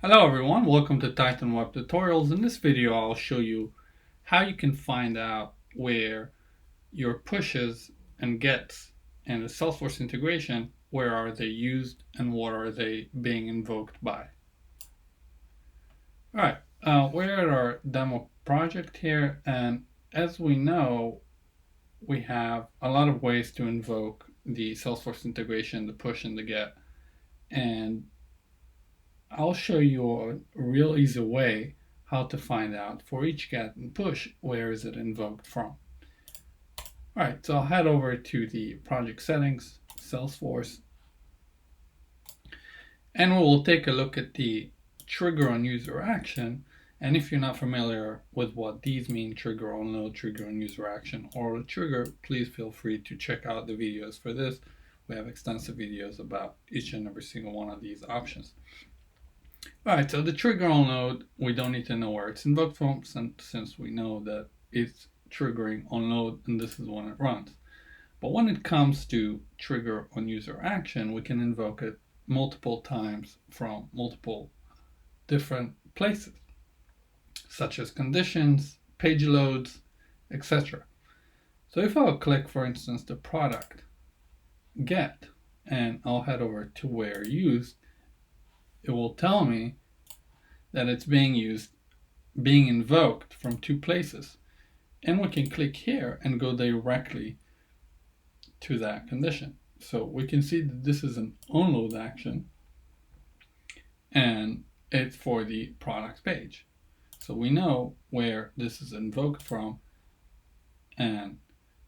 Hello everyone, welcome to Titan Web Tutorials. In this video I'll show you how you can find out where your pushes and gets in the Salesforce integration, where are they used and what are they being invoked by. Alright, we're at our demo project here, and as we know, we have a lot of ways to invoke the Salesforce integration, the push and the get, and I'll show you a real easy way how to find out for each get and push where is it invoked from. Alright, so I'll head over to the project settings, Salesforce, and we'll take a look at the trigger on user action. And if you're not familiar with what these mean, trigger on load, trigger on user action, or a trigger, please feel free to check out the videos for this. We have extensive videos about each and every single one of these options. Alright, so the trigger on load, we don't need to know where it's invoked from since we know that it's triggering on load and this is when it runs. But when it comes to trigger on user action, we can invoke it multiple times from multiple different places, such as conditions, page loads, etc. So if I'll click, for instance, the product get, and I'll head over to where used, it will tell me that it's being invoked from two places. And we can click here and go directly to that condition. So we can see that this is an onload action and it's for the products page. So we know where this is invoked from. And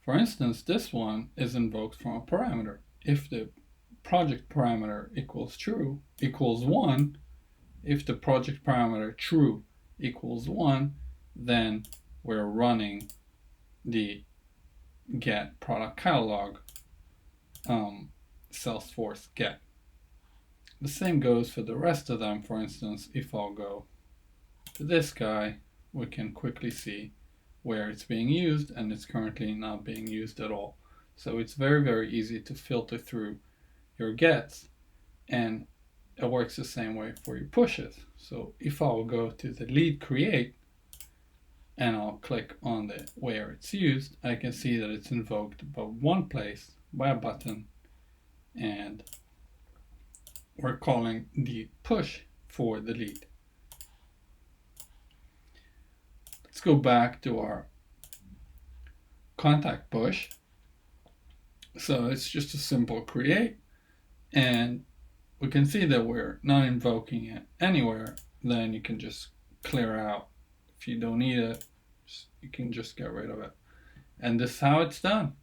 for instance, this one is invoked from a parameter. If the project parameter equals true equals 1, if the project parameter true equals 1, then we're running the get product catalog Salesforce get. The same goes for the rest of them. For instance, if I'll go to this guy, we can quickly see where it's being used, and it's currently not being used at all. So it's very, very easy to filter through your gets, and it works the same way for your pushes. So if I'll go to the lead create and I'll click on the where it's used, I can see that it's invoked by one place by a button, and we're calling the push for the lead. Let's go back to our contact push. So it's just a simple create, and we can see that we're not invoking it anywhere. Then you can just clear out. If you don't need it, you can just get rid of it. And this is how it's done.